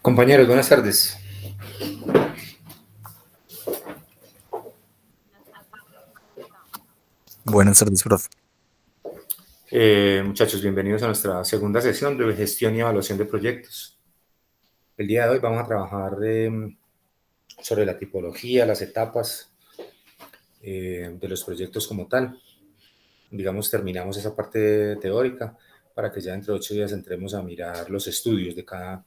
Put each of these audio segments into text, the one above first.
Compañeros, buenas tardes. Buenas tardes, profe. Muchachos, bienvenidos a nuestra segunda sesión de gestión y evaluación de proyectos. El día de hoy vamos a trabajar sobre la tipología, las etapas de los proyectos como tal. Digamos, terminamos esa parte teórica para que ya dentro de 8 días entremos a mirar los estudios de cada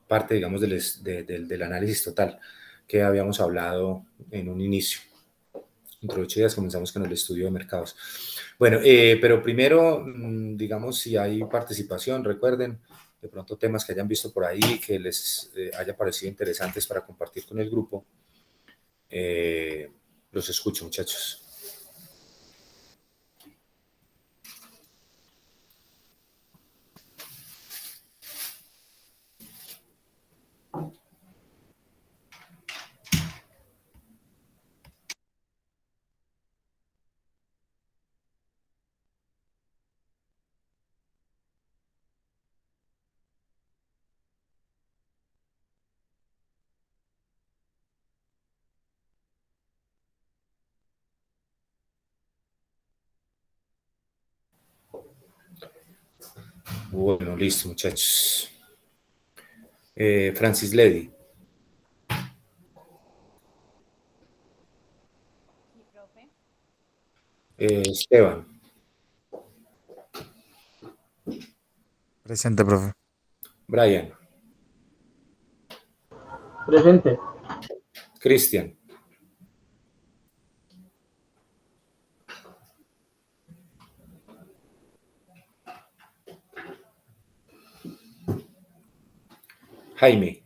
parte, digamos, del análisis total que habíamos hablado en un inicio. Dentro de 8 días comenzamos con el estudio de mercados. Bueno, pero primero, digamos, si hay participación, recuerden, de pronto temas que hayan visto por ahí, que les haya parecido interesantes para compartir con el grupo. Los escucho, muchachos. Bueno, listo, muchachos. Francis Ledy. Sí, profe. Esteban. Presente, profe. Brian. Presente. Cristian. Jaime.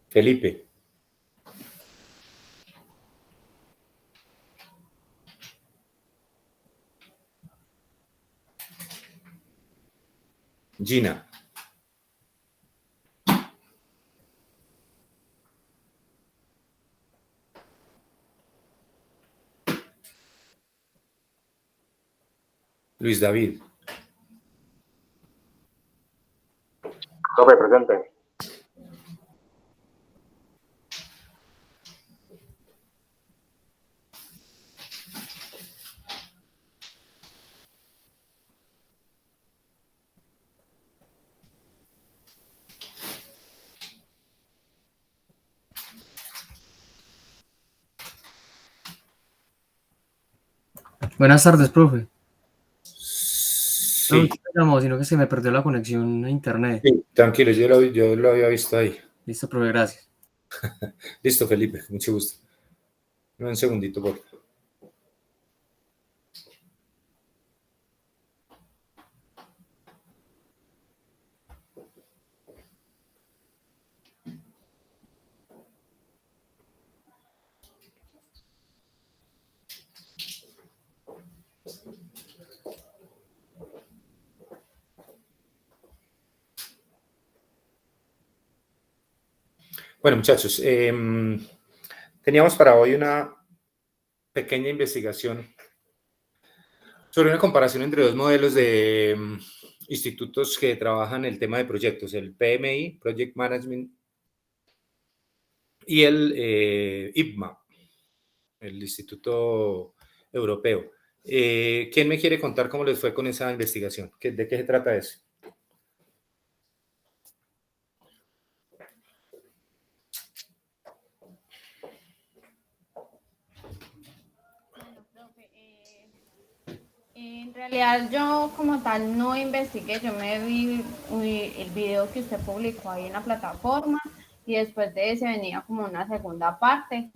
Felipe. Gina. Luis David. Profe, presente. Buenas tardes, profe. No, Sí. usted me llamó, sino que se me perdió la conexión a internet. Sí, tranquilo, yo lo había visto ahí. Listo, profe, gracias. Listo, Felipe, mucho gusto. Un segundito, por favor. Bueno, muchachos, teníamos para hoy una pequeña investigación sobre una comparación entre dos modelos de institutos que trabajan el tema de proyectos, el PMI, Project Management, y el IPMA, el Instituto Europeo. ¿Quién me quiere contar cómo les fue con esa investigación? ¿De qué se trata eso? Bueno, profe, en realidad yo como tal no investigué, yo me vi el video que usted publicó ahí en la plataforma y después de ese venía como una segunda parte.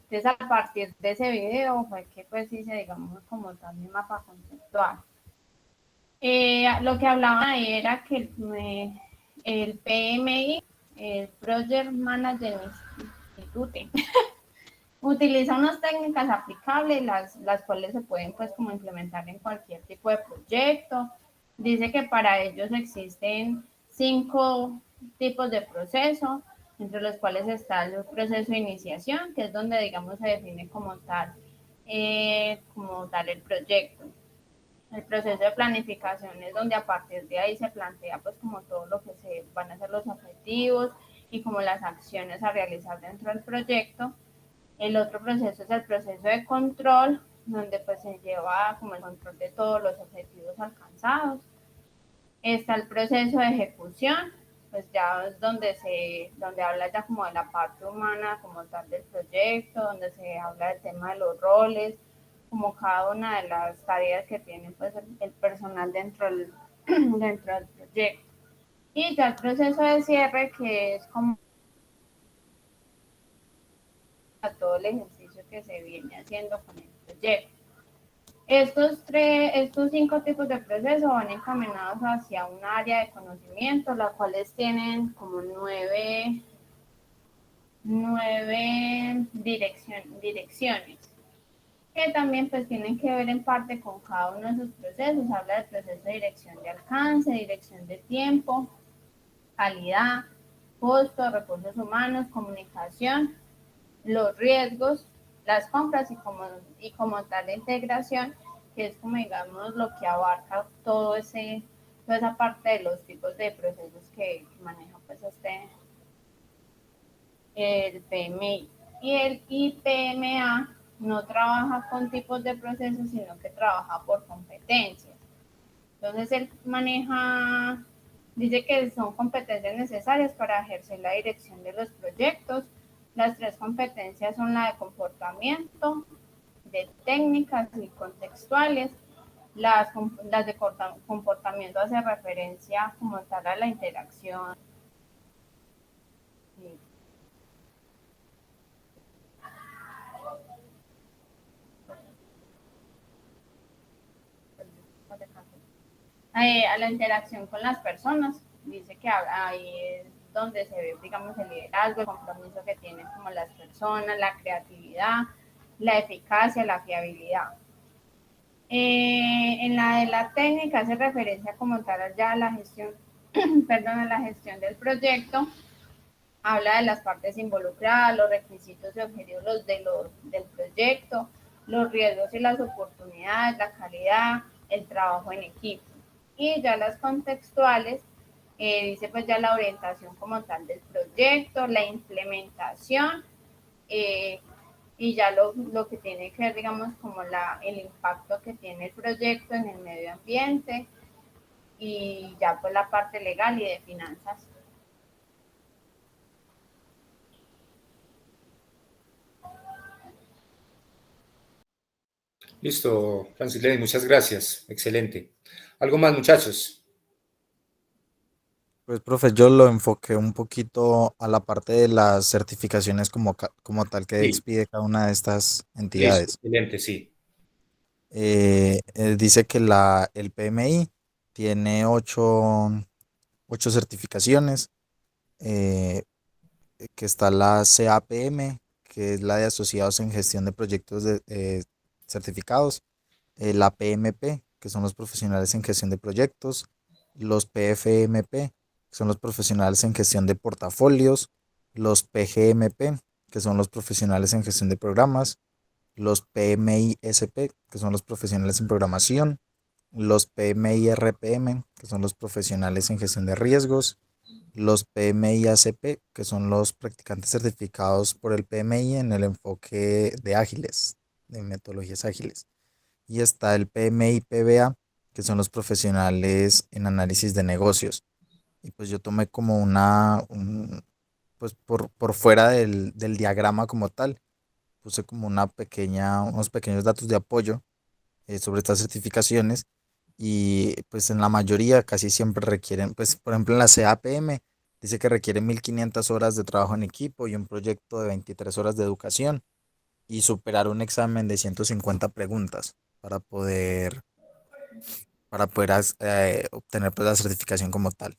Entonces a partir de ese video fue que pues hice digamos como tal mi mapa conceptual. Lo que hablaban ahí era que el PMI, el Project Management Institute, utiliza unas técnicas aplicables, las cuales se pueden pues como implementar en cualquier tipo de proyecto. Dice que para ellos existen 5 tipos de proceso. entre los cuales está el proceso de iniciación, que es donde, digamos, se define como tal el proyecto. El proceso de planificación es donde a partir de ahí se plantea pues como todo lo que se van a ser los objetivos y como las acciones a realizar dentro del proyecto. El otro proceso es el proceso de control, donde pues se lleva como el control de todos los objetivos alcanzados. Está el proceso de ejecución, pues ya es donde habla ya como de la parte humana como tal del proyecto, donde se habla del tema de los roles, como cada una de las tareas que tiene pues el personal dentro del proyecto. Y ya el proceso de cierre, que es como todo el ejercicio que se viene haciendo con el proyecto. Estos 5 tipos de proceso van encaminados hacia un área de conocimiento, las cuales tienen como nueve direcciones, que también pues tienen que ver en parte con cada uno de esos procesos. Habla del proceso de dirección de alcance, dirección de tiempo, calidad, costo, recursos humanos, comunicación, los riesgos, las compras y como tal la integración, que es como digamos lo que abarca toda esa parte de los tipos de procesos que maneja pues el PMI. Y el IPMA no trabaja con tipos de procesos, sino que trabaja por competencias. Entonces él dice que son competencias necesarias para ejercer la dirección de los proyectos. Las 3 competencias son la de comportamiento, de técnicas y contextuales. Las de comportamiento hace referencia como tal a la interacción. A la interacción con las personas. Dice que ahí es donde se ve, digamos, el liderazgo, el compromiso que tienen como las personas, la creatividad, la eficacia, la fiabilidad. En la de la técnica hace referencia como tal ya a la gestión, perdón, a la gestión del proyecto. Habla de las partes involucradas, los requisitos y objetivos del proyecto, los riesgos y las oportunidades, la calidad, el trabajo en equipo. Y ya las contextuales, dice pues ya la orientación como tal del proyecto, la implementación, eh, y ya lo que tiene que ver, digamos, como el impacto que tiene el proyecto en el medio ambiente, y ya pues la parte legal y de finanzas. Listo, Francilene, muchas gracias. Excelente. ¿Algo más, muchachos? Pues, profe, yo lo enfoqué un poquito a la parte de las certificaciones como tal que Sí, expide cada una de estas listo, entidades. excelente, sí. Dice que el PMI tiene ocho certificaciones, eh, que está la CAPM, que es la de Asociados en Gestión de Proyectos Certificados, la PMP, que son los profesionales en gestión de proyectos, los PFMP, que son los profesionales en gestión de portafolios, los PGMP, que son los profesionales en gestión de programas, los PMISP, que son los profesionales en programación, los PMIRPM, que son los profesionales en gestión de riesgos, los PMIACP, que son los practicantes certificados por el PMI en el enfoque de ágiles, de metodologías ágiles. Y está el PMI-PBA, que son los profesionales en análisis de negocios. Y pues yo tomé como pues por fuera del diagrama como tal, puse como unos pequeños datos de apoyo sobre estas certificaciones. Y pues en la mayoría casi siempre requieren, pues por ejemplo en la CAPM dice que requiere 1500 horas de trabajo en equipo y un proyecto de 23 horas de educación y superar un examen de 150 preguntas para poder, obtener pues, la certificación como tal.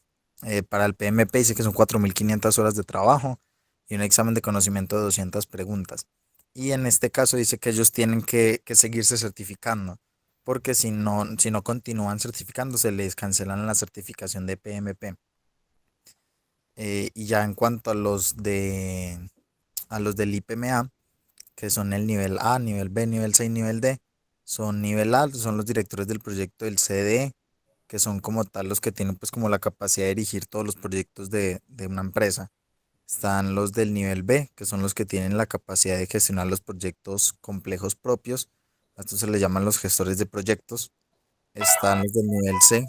Para el PMP dice que son 4500 horas de trabajo y un examen de conocimiento de 200 preguntas. Y en este caso dice que ellos tienen que seguirse certificando, porque si no continúan certificándose, les cancelan la certificación de PMP. Y ya en cuanto a los del IPMA, que son el nivel A, nivel B, nivel C y nivel D, son nivel A, son los directores del proyecto del CDE, que son como tal los que tienen pues como la capacidad de dirigir todos los proyectos de una empresa. Están los del nivel B, que son los que tienen la capacidad de gestionar los proyectos complejos propios. A estos se les llaman los gestores de proyectos. Están los del nivel C,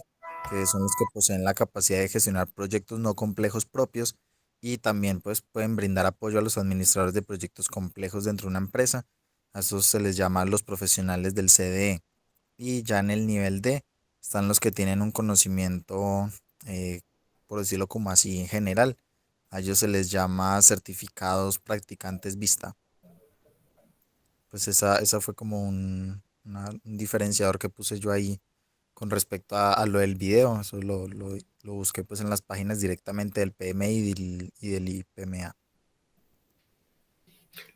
que son los que poseen la capacidad de gestionar proyectos no complejos propios y también pues pueden brindar apoyo a los administradores de proyectos complejos dentro de una empresa. A estos se les llama los profesionales del CDE. Y ya en el nivel D están los que tienen un conocimiento, eh, por decirlo como así, en general. A ellos se les llama certificados practicantes Vista. Pues esa fue como un diferenciador que puse yo ahí con respecto a lo del video. Eso lo busqué pues en las páginas directamente del PMI y del IPMA.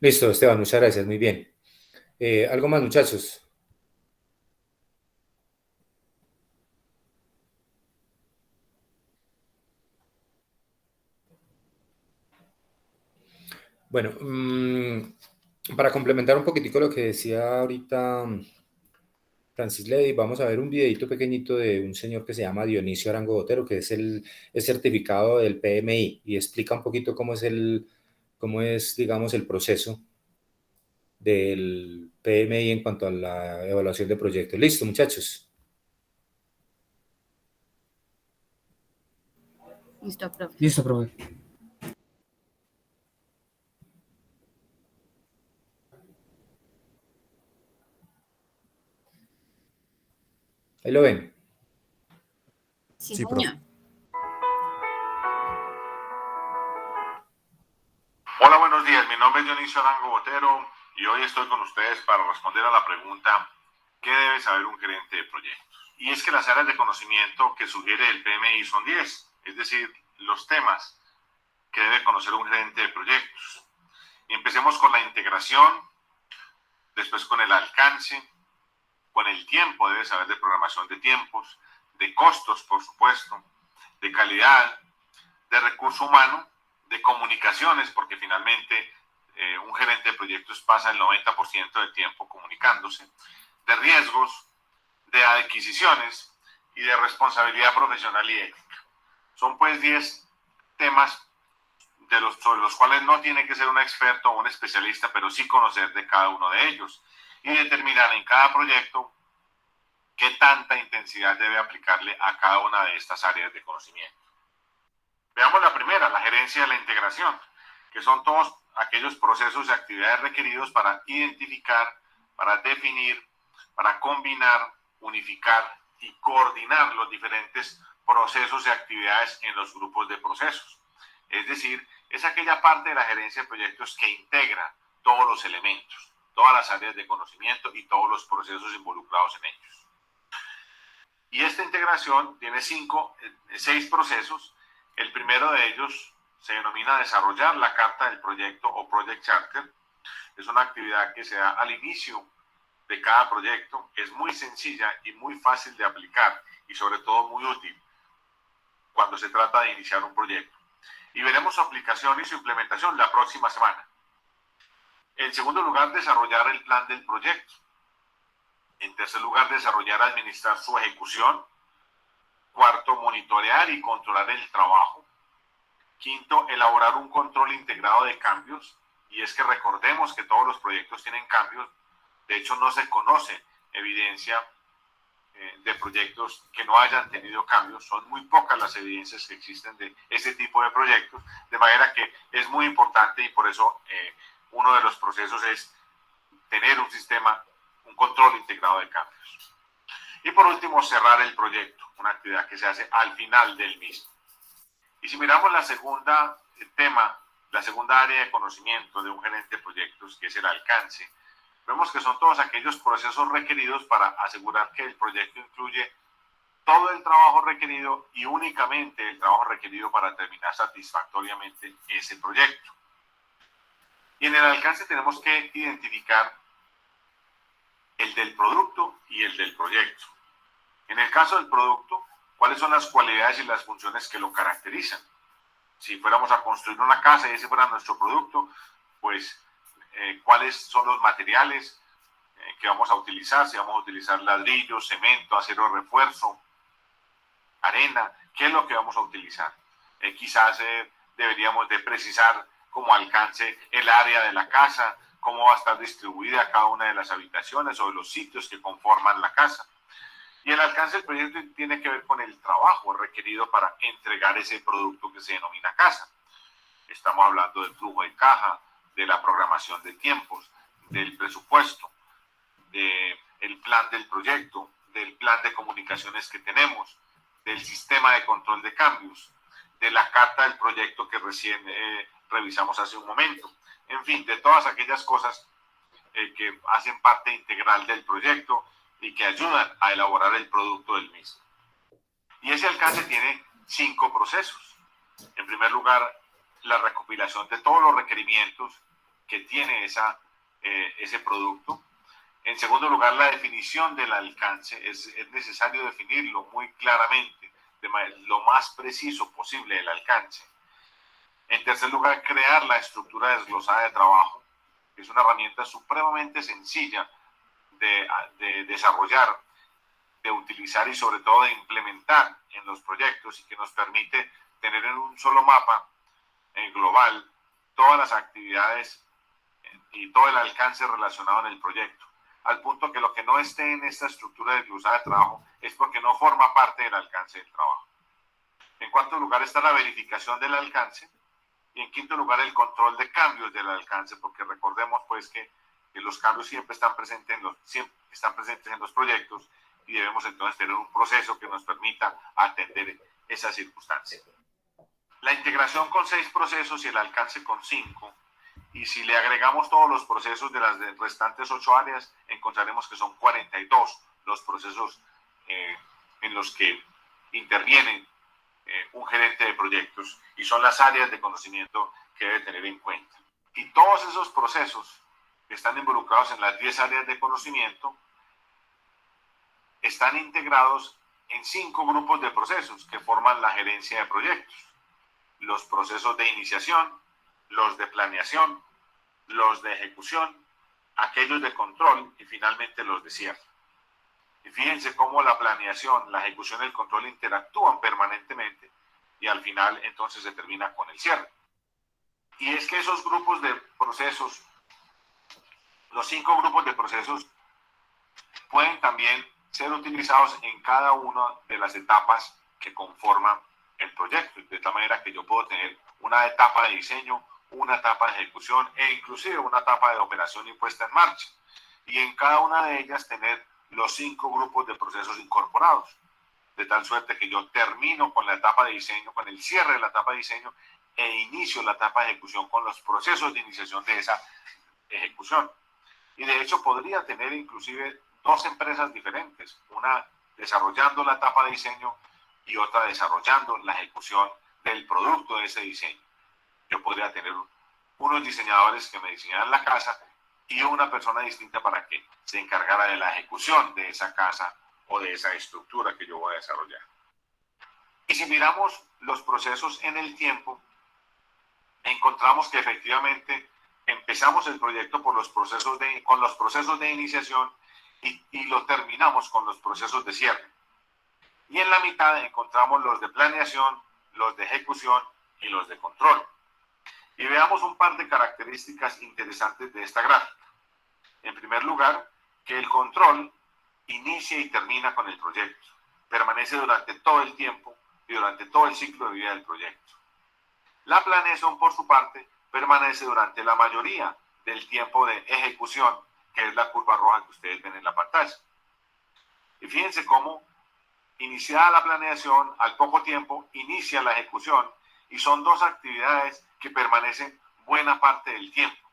Listo, Esteban, muchas gracias, muy bien. ¿Algo más, muchachos? Bueno, para complementar un poquitico lo que decía ahorita Francis Ley, vamos a ver un videito pequeñito de un señor que se llama Dionisio Arango Botero, que es el certificado del PMI y explica un poquito cómo es, digamos, el proceso del PMI en cuanto a la evaluación de proyectos. Listo, muchachos. Listo, profe. Listo, profe. Ahí lo ven. Sí, Sí, profe. señor. Hola, buenos días. Mi nombre es Dionisio Arango Botero y hoy estoy con ustedes para responder a la pregunta ¿qué debe saber un gerente de proyectos? Y es que las áreas de conocimiento que sugiere el PMI son 10, es decir, los temas que debe conocer un gerente de proyectos. Y empecemos con la integración, después con el alcance, con el tiempo, debe saber de programación de tiempos, de costos, por supuesto, de calidad, de recurso humano, de comunicaciones, porque finalmente un gerente de proyectos pasa el 90% del tiempo comunicándose, de riesgos, de adquisiciones y de responsabilidad profesional y ética. Son pues 10 temas sobre los cuales no tiene que ser un experto o un especialista, pero sí conocer de cada uno de ellos y determinar en cada proyecto qué tanta intensidad debe aplicarle a cada una de estas áreas de conocimiento. Veamos la primera, la gerencia de la integración, que son todos aquellos procesos y actividades requeridos para identificar, para definir, para combinar, unificar y coordinar los diferentes procesos y actividades en los grupos de procesos. Es decir, es aquella parte de la gerencia de proyectos que integra todos los elementos, todas las áreas de conocimiento y todos los procesos involucrados en ellos. Y esta integración tiene 6 procesos. El primero de ellos se denomina desarrollar la carta del proyecto o Project Charter. Es una actividad que se da al inicio de cada proyecto. Es muy sencilla y muy fácil de aplicar y sobre todo muy útil cuando se trata de iniciar un proyecto. Y veremos su aplicación y su implementación la próxima semana. En segundo lugar, desarrollar el plan del proyecto. En tercer lugar, desarrollar y administrar su ejecución. Cuarto, monitorear y controlar el trabajo. Quinto, elaborar un control integrado de cambios. Y es que recordemos que todos los proyectos tienen cambios. De hecho, no se conoce evidencia de proyectos que no hayan tenido cambios. Son muy pocas las evidencias que existen de este tipo de proyectos. De manera que es muy importante y por eso uno de los procesos es tener un sistema, un control integrado de cambios. Y por último, cerrar el proyecto, una actividad que se hace al final del mismo. Y si miramos la segunda área de conocimiento de un gerente de proyectos, que es el alcance, vemos que son todos aquellos procesos requeridos para asegurar que el proyecto incluye todo el trabajo requerido y únicamente el trabajo requerido para terminar satisfactoriamente ese proyecto. Y en el alcance tenemos que identificar el del producto y el del proyecto. En el caso del producto, ¿cuáles son las cualidades y las funciones que lo caracterizan? si fuéramos a construir una casa y ese fuera nuestro producto, pues cuáles son los materiales que vamos a utilizar, si vamos a utilizar ladrillo, cemento, acero de refuerzo, arena, qué es lo que vamos a utilizar. Quizás deberíamos de precisar como alcance el área de la casa, cómo va a estar distribuida cada una de las habitaciones o de los sitios que conforman la casa. Y el alcance del proyecto tiene que ver con el trabajo requerido para entregar ese producto que se denomina casa. Estamos hablando del flujo de caja, de la programación de tiempos, del presupuesto, del plan del proyecto, del plan de comunicaciones que tenemos, del sistema de control de cambios, de la carta del proyecto que recién revisamos hace un momento. En fin, de todas aquellas cosas que hacen parte integral del proyecto y que ayudan a elaborar el producto del mismo. Y ese alcance tiene 5 procesos. En primer lugar, la recopilación de todos los requerimientos que tiene ese producto. En segundo lugar, la definición del alcance. Es necesario definirlo muy claramente, lo más preciso posible el alcance. En tercer lugar, crear la estructura desglosada de trabajo, que es una herramienta supremamente sencilla de desarrollar, de utilizar y sobre todo de implementar en los proyectos y que nos permite tener en un solo mapa global todas las actividades y todo el alcance relacionado en el proyecto, al punto que lo que no esté en esta estructura desglosada de trabajo es porque no forma parte del alcance del trabajo. En cuarto lugar está la verificación del alcance y en quinto lugar el control de cambios del alcance, porque recordemos pues que los cambios siempre están presentes en los proyectos y debemos entonces tener un proceso que nos permita atender esas circunstancias. La integración con 6 procesos y el alcance con 5, y si le agregamos todos los procesos de las restantes 8 áreas, encontraremos que son 42 los procesos en los que intervienen un gerente de proyectos y son las áreas de conocimiento que debe tener en cuenta. Y todos esos procesos que están involucrados en las 10 áreas de conocimiento están integrados en 5 grupos de procesos que forman la gerencia de proyectos. Los procesos de iniciación, los de planeación, los de ejecución, aquellos de control y finalmente los de cierre. Y fíjense cómo la planeación, la ejecución y el control interactúan permanentemente y al final entonces se termina con el cierre. Y es que esos grupos de procesos, los 5 grupos de procesos, pueden también ser utilizados en cada una de las etapas que conforman el proyecto, de tal manera que yo puedo tener una etapa de diseño, una etapa de ejecución e inclusive una etapa de operación y puesta en marcha. Y en cada una de ellas tener los 5 grupos de procesos incorporados, de tal suerte que yo termino con la etapa de diseño, con el cierre de la etapa de diseño e inicio la etapa de ejecución con los procesos de iniciación de esa ejecución. Y de hecho podría tener inclusive 2 empresas diferentes, una desarrollando la etapa de diseño y otra desarrollando la ejecución del producto de ese diseño. Yo podría tener unos diseñadores que me diseñaran la casa y una persona distinta para que se encargara de la ejecución de esa casa o de esa estructura que yo voy a desarrollar. Y si miramos los procesos en el tiempo, encontramos que efectivamente empezamos el proyecto con los procesos de iniciación y lo terminamos con los procesos de cierre. Y en la mitad encontramos los de planeación, los de ejecución y los de control. Y veamos un par de características interesantes de esta gráfica. En primer lugar, que el control inicia y termina con el proyecto. Permanece durante todo el tiempo y durante todo el ciclo de vida del proyecto. La planeación, por su parte, permanece durante la mayoría del tiempo de ejecución, que es la curva roja que ustedes ven en la pantalla. Y fíjense cómo, iniciada la planeación, al poco tiempo inicia la ejecución, y son 2 actividades que permanecen buena parte del tiempo,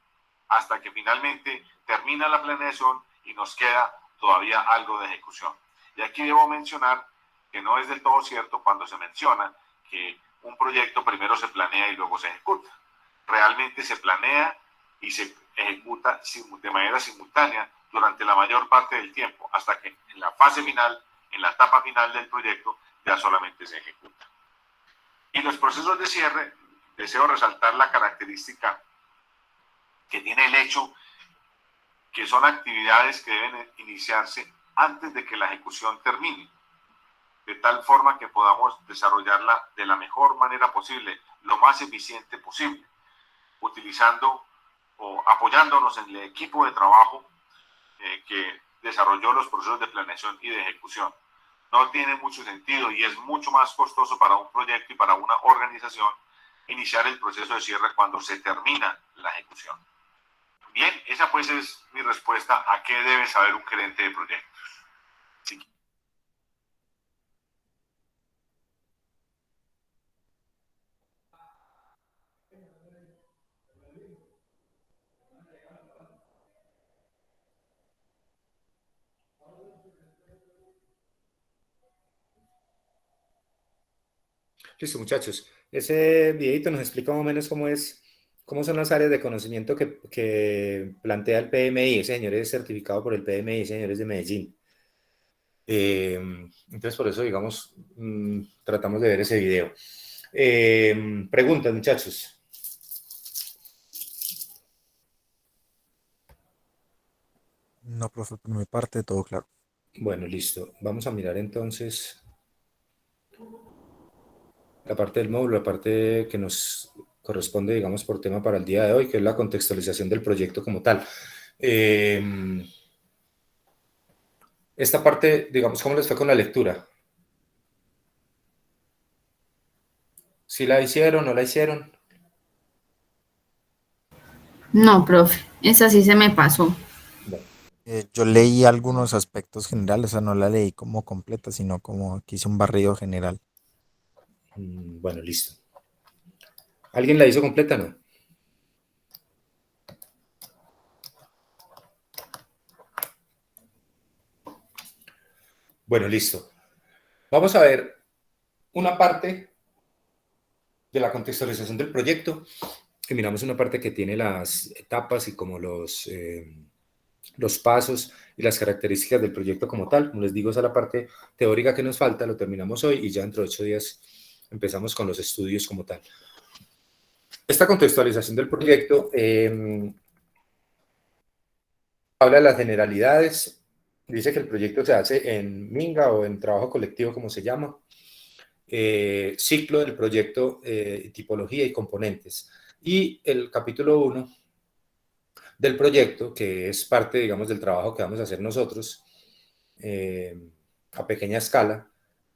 hasta que finalmente termina la planeación y nos queda todavía algo de ejecución. Y aquí debo mencionar que no es del todo cierto cuando se menciona que un proyecto primero se planea y luego se ejecuta. Realmente se planea y se ejecuta de manera simultánea durante la mayor parte del tiempo, hasta que en la fase final, en la etapa final del proyecto, ya solamente se ejecuta. Y los procesos de cierre deseo resaltar la característica que tiene el hecho que son actividades que deben iniciarse antes de que la ejecución termine, de tal forma que podamos desarrollarla de la mejor manera posible, lo más eficiente posible, utilizando o apoyándonos en el equipo de trabajo que desarrolló los procesos de planeación y de ejecución. No tiene mucho sentido y es mucho más costoso para un proyecto y para una organización iniciar el proceso de cierre cuando se termina la ejecución. Bien, esa pues es mi respuesta a qué debe saber un gerente de proyectos. Sí. Listo, muchachos. Ese videito nos explica más o menos cómo son las áreas de conocimiento que plantea el PMI. Ese señor es certificado por el PMI, ese señor es de Medellín. Entonces, por eso, digamos, tratamos de ver ese video. Preguntas, muchachos. No, profe, por mi parte, todo claro. Bueno, listo. Vamos a mirar entonces la parte del módulo, la parte que nos corresponde, digamos, por tema para el día de hoy, que es la contextualización del proyecto como tal. Esta parte, digamos, ¿cómo les fue con la lectura? ¿Sí la hicieron, no la hicieron? No, profe, esa sí se me pasó. Bueno, Yo leí algunos aspectos generales, o sea, no la leí como completa, sino como que hice un barrido general. bueno, listo. ¿Alguien la hizo completa, no? Bueno, listo. Vamos a ver una parte de la contextualización del proyecto y miramos una parte que tiene las etapas y como los pasos y las características del proyecto como tal. Como les digo, esa es la parte teórica que nos falta, lo terminamos hoy y ya dentro de 8 días empezamos con los estudios como tal. Esta contextualización del proyecto habla de las generalidades, dice que el proyecto se hace en Minga o en trabajo colectivo, como se llama, ciclo del proyecto, tipología y componentes. Y el capítulo 1 del proyecto, que es parte, digamos, del trabajo que vamos a hacer nosotros a pequeña escala,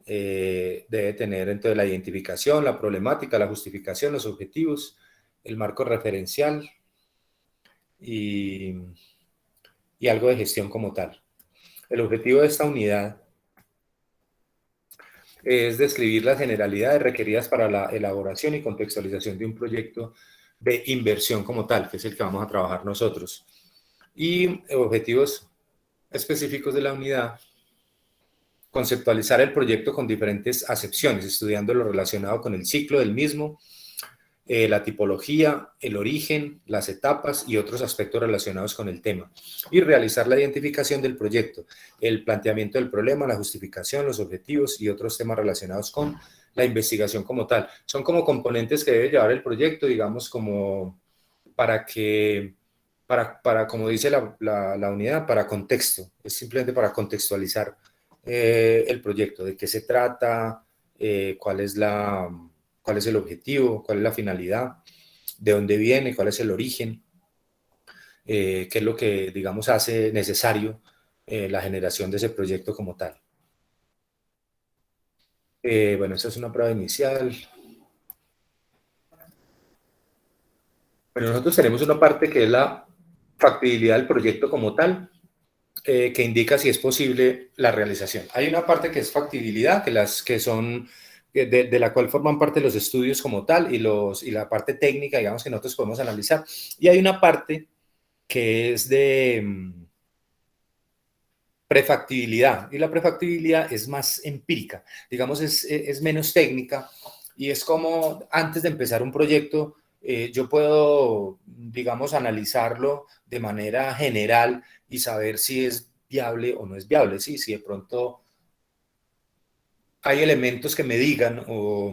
debe tener entonces la identificación, la problemática, la justificación, los objetivos, el marco referencial y algo de gestión como tal. El objetivo de esta unidad es describir las generalidades requeridas para la elaboración y contextualización de un proyecto de inversión como tal, que es el que vamos a trabajar nosotros. Y objetivos específicos de la unidad: conceptualizar el proyecto con diferentes acepciones, estudiando lo relacionado con el ciclo del mismo, la tipología, el origen, las etapas y otros aspectos relacionados con el tema, y realizar la identificación del proyecto, el planteamiento del problema, la justificación, los objetivos y otros temas relacionados con la investigación como tal. Son como componentes que debe llevar el proyecto, digamos, como para que, como dice la unidad, para contexto, es simplemente para contextualizar el proyecto, de qué se trata, cuál es el objetivo, cuál es la finalidad, de dónde viene, cuál es el origen, qué es lo que, digamos, hace necesario la generación de ese proyecto como tal. Bueno, esa es una prueba inicial. Bueno, nosotros tenemos una parte que es la factibilidad del proyecto como tal, que indica si es posible la realización. Hay una parte que es factibilidad, que son de la cual forman parte los estudios como tal y la parte técnica, digamos, que nosotros podemos analizar. Y hay una parte que es de prefactibilidad, y la prefactibilidad es más empírica, digamos, es menos técnica, y es como antes de empezar un proyecto, yo puedo, digamos, analizarlo de manera general y saber si es viable o no es viable, ¿sí? Si de pronto hay elementos que me digan o,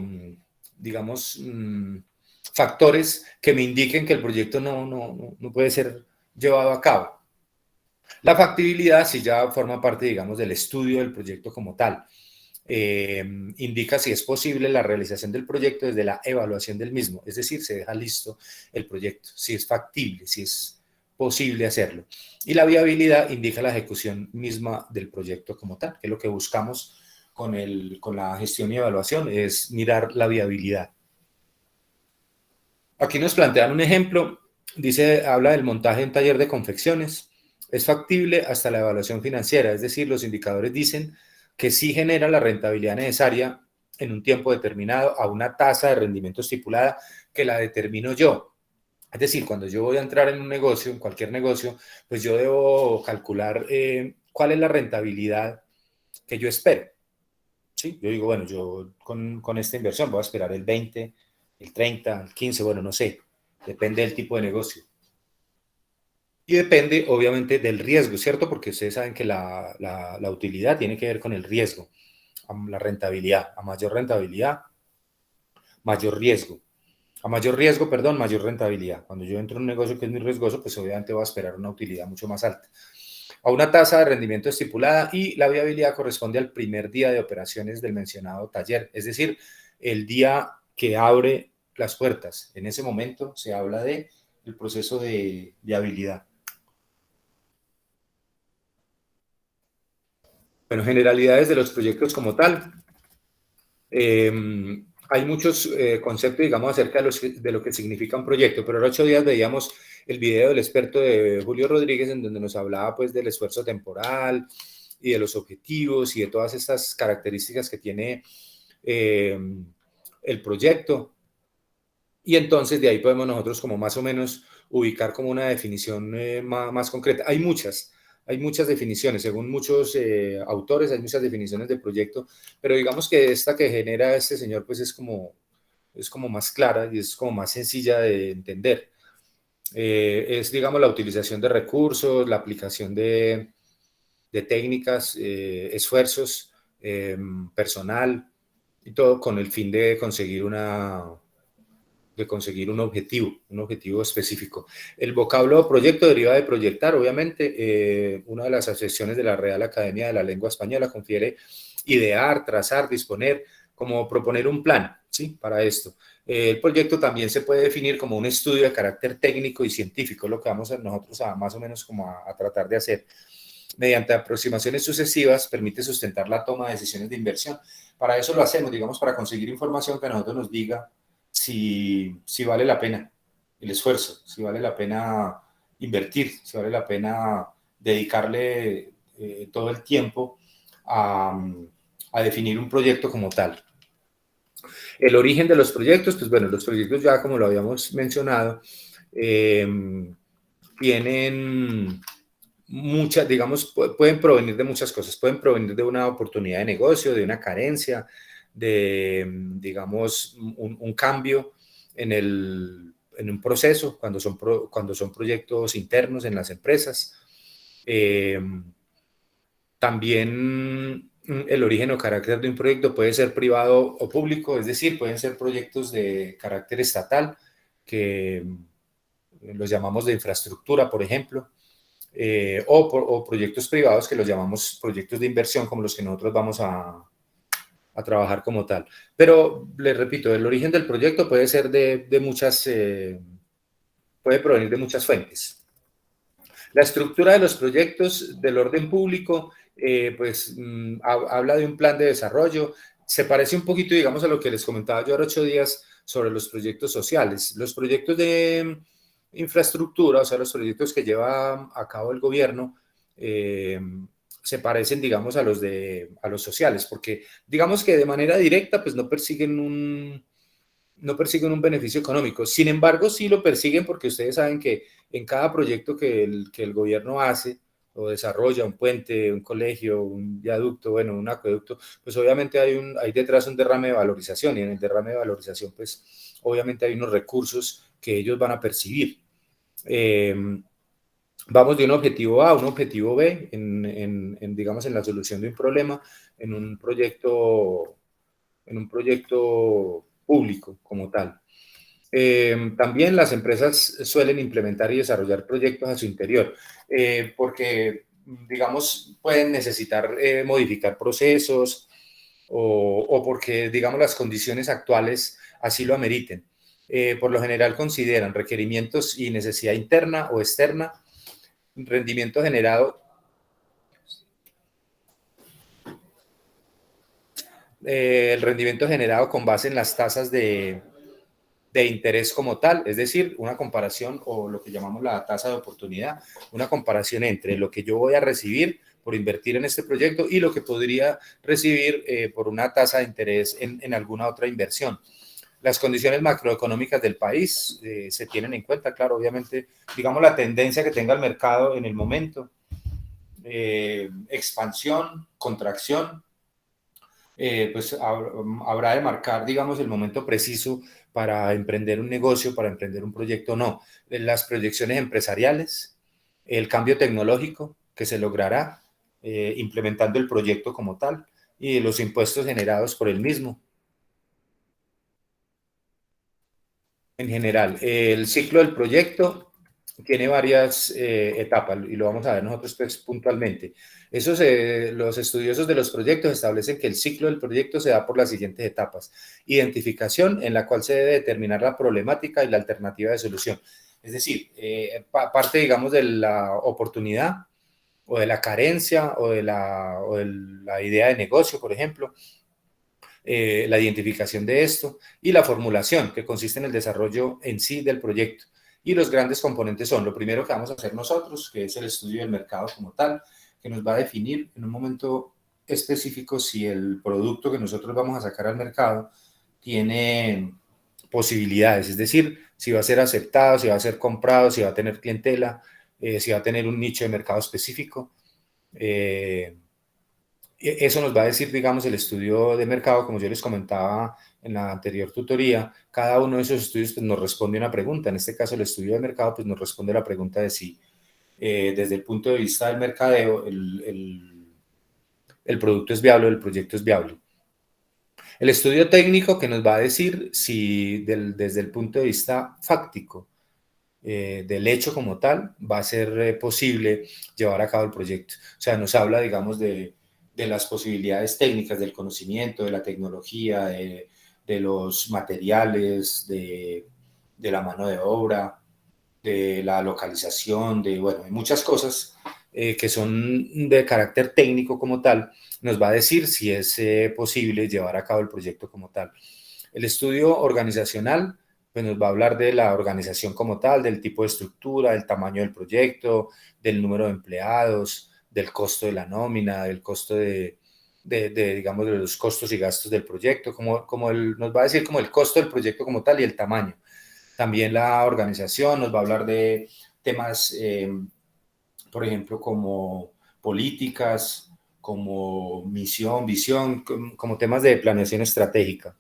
digamos, factores que me indiquen que el proyecto no puede ser llevado a cabo. La factibilidad sí ya forma parte, digamos, del estudio del proyecto como tal. Indica si es posible la realización del proyecto desde la evaluación del mismo, es decir, se deja listo el proyecto, si es factible, si es posible hacerlo. Y la viabilidad indica la ejecución misma del proyecto como tal, que es lo que buscamos con la gestión y evaluación, es mirar la viabilidad. Aquí nos plantean un ejemplo, habla del montaje en taller de confecciones, es factible hasta la evaluación financiera, es decir, los indicadores dicen que sí genera la rentabilidad necesaria en un tiempo determinado a una tasa de rendimiento estipulada que la determino yo. Es decir, cuando yo voy a entrar en un negocio, en cualquier negocio, pues yo debo calcular cuál es la rentabilidad que yo espero. ¿Sí? Yo digo, bueno, yo con esta inversión voy a esperar el 20, el 30, el 15, bueno, no sé, depende del tipo de negocio. Y depende, obviamente, del riesgo, ¿cierto? Porque ustedes saben que la utilidad tiene que ver con el riesgo, la rentabilidad. A mayor rentabilidad, mayor riesgo. A mayor riesgo, perdón, mayor rentabilidad. Cuando yo entro en un negocio que es muy riesgoso, pues obviamente voy a esperar una utilidad mucho más alta. A una tasa de rendimiento estipulada y la viabilidad corresponde al primer día de operaciones del mencionado taller, es decir, el día que abre las puertas. En ese momento se habla del proceso de viabilidad. Bueno, generalidades de los proyectos como tal. Hay muchos conceptos, digamos, acerca de lo que significa un proyecto, pero hace 8 días veíamos el video del experto de Julio Rodríguez en donde nos hablaba pues del esfuerzo temporal y de los objetivos y de todas estas características que tiene el proyecto. Y entonces de ahí podemos nosotros como más o menos ubicar como una definición más concreta. Hay muchas definiciones, según muchos autores, hay muchas definiciones de proyecto, pero digamos que esta que genera este señor pues es como más clara y es como más sencilla de entender. Es, digamos, la utilización de recursos, la aplicación de técnicas, esfuerzos, personal y todo con el fin de conseguir un objetivo específico. El vocablo proyecto deriva de proyectar, obviamente. Una de las acepciones de la Real Academia de la Lengua Española confiere idear, trazar, disponer, como proponer un plan, ¿sí? Para esto. El proyecto también se puede definir como un estudio de carácter técnico y científico, lo que vamos nosotros más o menos como a tratar de hacer. Mediante aproximaciones sucesivas permite sustentar la toma de decisiones de inversión. Para eso lo hacemos, digamos, para conseguir información que a nosotros nos diga si vale la pena el esfuerzo, si vale la pena invertir, si vale la pena dedicarle todo el tiempo a definir un proyecto como tal. El origen de los proyectos, pues bueno, los proyectos ya como lo habíamos mencionado, tienen muchas, digamos, pueden provenir de muchas cosas, pueden provenir de una oportunidad de negocio, de una carencia, de, digamos, un cambio en un proceso, cuando son proyectos internos en las empresas. También el origen o carácter de un proyecto puede ser privado o público, es decir, pueden ser proyectos de carácter estatal, que los llamamos de infraestructura, por ejemplo, o proyectos privados que los llamamos proyectos de inversión, como los que nosotros vamos a trabajar como tal. Pero les repito, el origen del proyecto puede ser puede provenir de muchas fuentes. La estructura de los proyectos del orden público, pues habla de un plan de desarrollo. Se parece un poquito, digamos, a lo que les comentaba yo hace 8 días sobre los proyectos sociales. Los proyectos de infraestructura, o sea, los proyectos que lleva a cabo el gobierno, se parecen, digamos, a los sociales, porque digamos que de manera directa, pues no persiguen un beneficio económico. Sin embargo, sí lo persiguen porque ustedes saben que en cada proyecto que el gobierno hace o desarrolla, un puente, un colegio, un viaducto, bueno, un acueducto, pues obviamente hay detrás un derrame de valorización, y en el derrame de valorización, pues obviamente hay unos recursos que ellos van a percibir. Vamos de un objetivo A a un objetivo B digamos, en la solución de un problema, en un proyecto público como tal. También las empresas suelen implementar y desarrollar proyectos a su interior, porque, digamos, pueden necesitar modificar procesos o porque, digamos, las condiciones actuales así lo ameriten. Por lo general consideran requerimientos y necesidad interna o externa, rendimiento generado, el rendimiento generado con base en las tasas de interés como tal, es decir, una comparación o lo que llamamos la tasa de oportunidad, una comparación entre lo que yo voy a recibir por invertir en este proyecto y lo que podría recibir por una tasa de interés en alguna otra inversión. Las condiciones macroeconómicas del país se tienen en cuenta, claro, obviamente, digamos la tendencia que tenga el mercado en el momento, expansión, contracción, pues habrá de marcar, digamos, el momento preciso para emprender un negocio, para emprender un proyecto o no. Las proyecciones empresariales, el cambio tecnológico que se logrará implementando el proyecto como tal y los impuestos generados por el mismo. En general, el ciclo del proyecto tiene varias etapas y lo vamos a ver nosotros pues, puntualmente. Los estudiosos de los proyectos establecen que el ciclo del proyecto se da por las siguientes etapas. Identificación, en la cual se debe determinar la problemática y la alternativa de solución. Es decir, parte, digamos, de la oportunidad o de la carencia o de la idea de negocio, por ejemplo, la identificación de esto y la formulación, que consiste en el desarrollo en sí del proyecto. Y los grandes componentes son, lo primero que vamos a hacer nosotros, que es el estudio del mercado como tal, que nos va a definir en un momento específico si el producto que nosotros vamos a sacar al mercado tiene posibilidades, es decir, si va a ser aceptado, si va a ser comprado, si va a tener clientela, si va a tener un nicho de mercado específico. Eso nos va a decir, digamos, el estudio de mercado, como yo les comentaba en la anterior tutoría, cada uno de esos estudios pues, nos responde una pregunta. En este caso, el estudio de mercado pues, nos responde la pregunta de si, desde el punto de vista del mercadeo, el producto es viable o el proyecto es viable. El estudio técnico que nos va a decir si desde el punto de vista fáctico, del hecho como tal, va a ser posible llevar a cabo el proyecto. O sea, nos habla, digamos, de las posibilidades técnicas, del conocimiento, de la tecnología, de los materiales, de la mano de obra, de la localización, bueno, de muchas cosas que son de carácter técnico como tal, nos va a decir si es posible llevar a cabo el proyecto como tal. El estudio organizacional pues nos va a hablar de la organización como tal, del tipo de estructura, del tamaño del proyecto, del número de empleados, del costo de la nómina, del costo digamos, de los costos y gastos del proyecto, nos va a decir como el costo del proyecto como tal y el tamaño. También la organización nos va a hablar de temas, por ejemplo, como políticas, como misión, visión, como temas de planeación estratégica.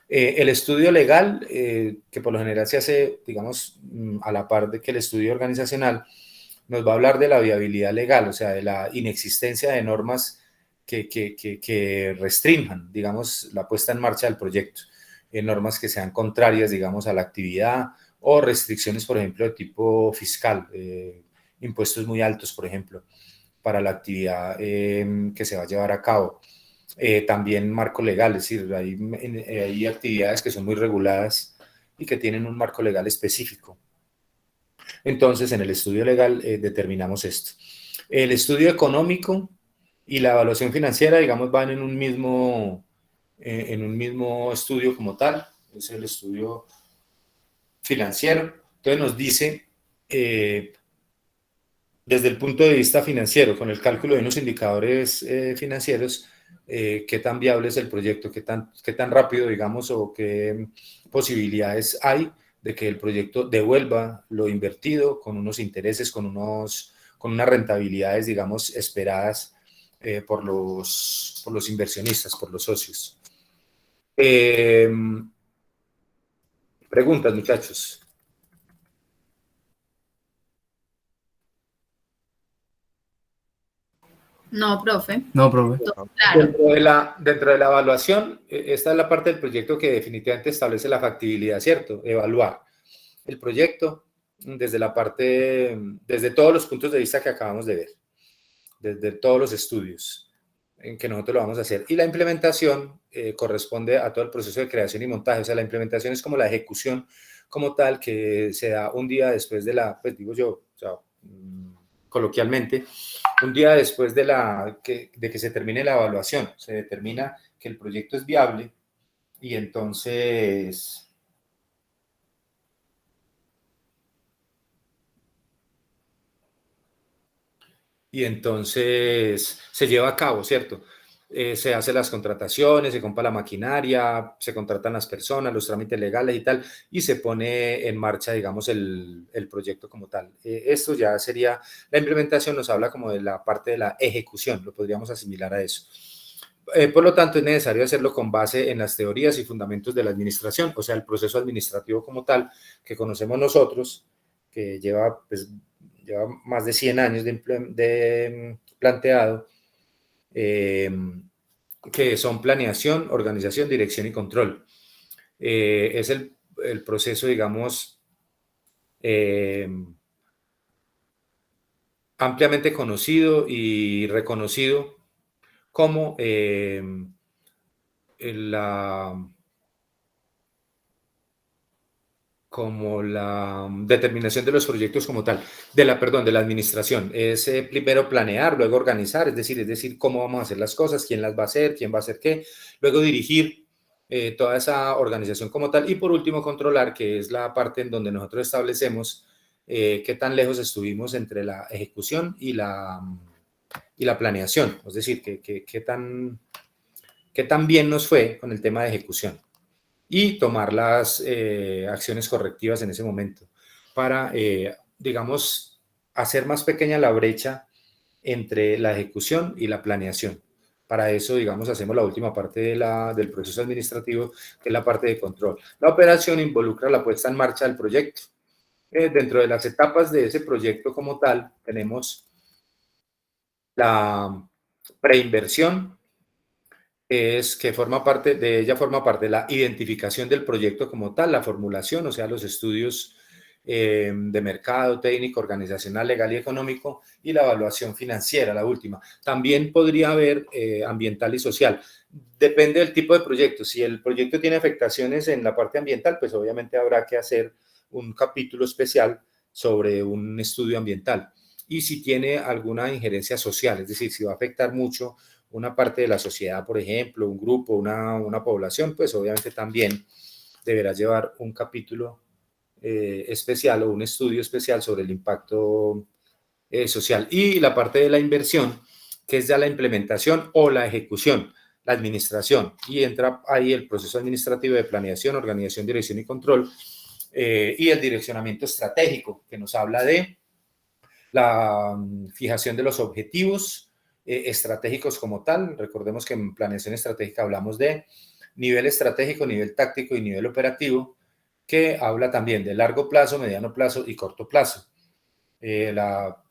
El estudio legal, que por lo general se hace, digamos, a la par de que el estudio organizacional, nos va a hablar de la viabilidad legal, o sea, de la inexistencia de normas que restrinjan, digamos, la puesta en marcha del proyecto, normas que sean contrarias, digamos, a la actividad o restricciones, por ejemplo, de tipo fiscal, impuestos muy altos, por ejemplo, para la actividad que se va a llevar a cabo. También marco legal, es decir, hay actividades que son muy reguladas y que tienen un marco legal específico. Entonces, en el estudio legal determinamos esto. El estudio económico y la evaluación financiera, digamos, van en un mismo estudio como tal, es el estudio financiero. Entonces nos dice, desde el punto de vista financiero, con el cálculo de unos indicadores financieros, qué tan viable es el proyecto, qué tan rápido, digamos, o qué posibilidades hay de que el proyecto devuelva lo invertido con unos intereses, con unas rentabilidades, digamos, esperadas por los inversionistas, por los socios. Preguntas, muchachos. No, profe. No, profe. Todo claro. Dentro de la evaluación, esta es la parte del proyecto que definitivamente establece la factibilidad, ¿cierto? Evaluar el proyecto desde todos los puntos de vista que acabamos de ver, desde todos los estudios en que nosotros lo vamos a hacer. Y la implementación corresponde a todo el proceso de creación y montaje. O sea, la implementación es como la ejecución como tal, que se da un día después de pues digo yo, o sea, coloquialmente, un día después de que se termine la evaluación. Se determina que el proyecto es viable y entonces se lleva a cabo, ¿cierto? Se hacen las contrataciones, se compra la maquinaria, se contratan las personas, los trámites legales y tal, y se pone en marcha, digamos, el proyecto como tal. Esto ya sería, la implementación nos habla como de la parte de la ejecución, lo podríamos asimilar a eso. Por lo tanto, es necesario hacerlo con base en las teorías y fundamentos de la administración, o sea, el proceso administrativo como tal, que conocemos nosotros, que lleva más de 100 años de planteado, que son planeación, organización, dirección y control. Es el proceso, digamos, ampliamente conocido y reconocido como la determinación de los proyectos como tal, de la administración. Es primero planear, luego organizar, es decir, cómo vamos a hacer las cosas, quién las va a hacer, quién va a hacer qué, luego dirigir toda esa organización como tal y por último controlar, que es la parte en donde nosotros establecemos qué tan lejos estuvimos entre la ejecución y la planeación, es decir, qué tan bien nos fue con el tema de ejecución y tomar las acciones correctivas en ese momento para, digamos, hacer más pequeña la brecha entre la ejecución y la planeación. Para eso, digamos, hacemos la última parte del proceso administrativo, que es la parte de control. La operación involucra la puesta en marcha del proyecto. Dentro de las etapas de ese proyecto como tal, tenemos la preinversión, forma parte la identificación del proyecto como tal, la formulación, o sea, los estudios de mercado, técnico, organizacional, legal y económico, y la evaluación financiera, la última. También podría haber ambiental y social. Depende del tipo de proyecto. Si el proyecto tiene afectaciones en la parte ambiental, pues obviamente habrá que hacer un capítulo especial sobre un estudio ambiental. Y si tiene alguna injerencia social, es decir, si va a afectar mucho una parte de la sociedad, por ejemplo, un grupo, una población, pues obviamente también deberá llevar un capítulo especial o un estudio especial sobre el impacto social. Y la parte de la inversión, que es ya la implementación o la ejecución, la administración, y entra ahí el proceso administrativo de planeación, organización, dirección y control, y el direccionamiento estratégico, que nos habla de la fijación de los objetivos estratégicos como tal. Recordemos que en planeación estratégica hablamos de nivel estratégico, nivel táctico y nivel operativo, que habla también de largo plazo, mediano plazo y corto plazo. La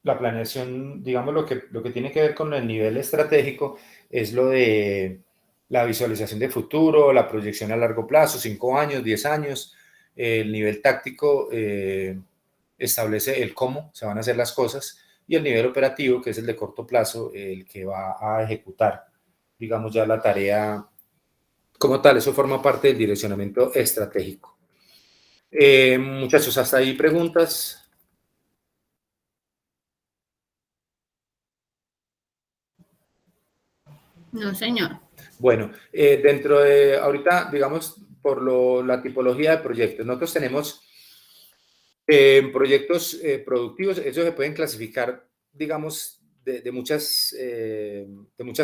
planeación, digamos, lo que tiene que ver con el nivel estratégico es lo de la visualización de futuro, la proyección a largo plazo, 5 años, 10 años. El nivel táctico establece el cómo se van a hacer las cosas, y el nivel operativo, que es el de corto plazo, el que va a ejecutar, digamos, ya la tarea como tal. Eso forma parte del direccionamiento estratégico. Muchachos, hasta ahí preguntas. No, señor. Bueno, dentro de ahorita, digamos, por la tipología de proyectos, nosotros tenemos proyectos productivos. Esos se pueden clasificar, digamos, de muchas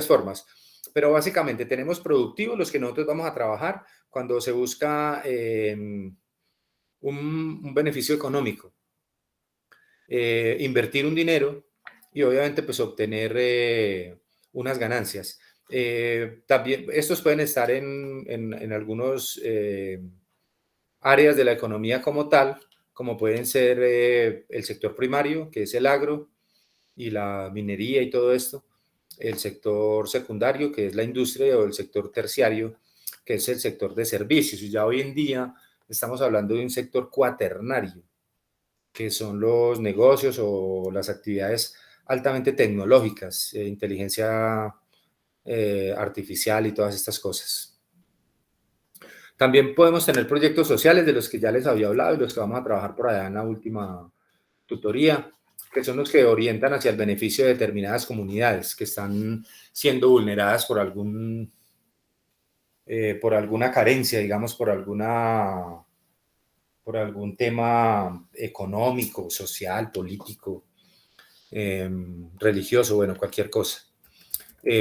formas, pero básicamente tenemos productivos, los que nosotros vamos a trabajar cuando se busca un beneficio económico, invertir un dinero y obviamente pues obtener unas ganancias. También estos pueden estar en algunos áreas de la economía como tal, como pueden ser el sector primario, que es el agro y la minería y todo esto, el sector secundario, que es la industria, o el sector terciario, que es el sector de servicios. Y ya hoy en día estamos hablando de un sector cuaternario, que son los negocios o las actividades altamente tecnológicas, inteligencia artificial y todas estas cosas. También podemos tener proyectos sociales de los que ya les había hablado y los que vamos a trabajar por allá en la última tutoría, que son los que orientan hacia el beneficio de determinadas comunidades que están siendo vulneradas por por alguna carencia, digamos, por algún tema económico, social, político, religioso, bueno, cualquier cosa.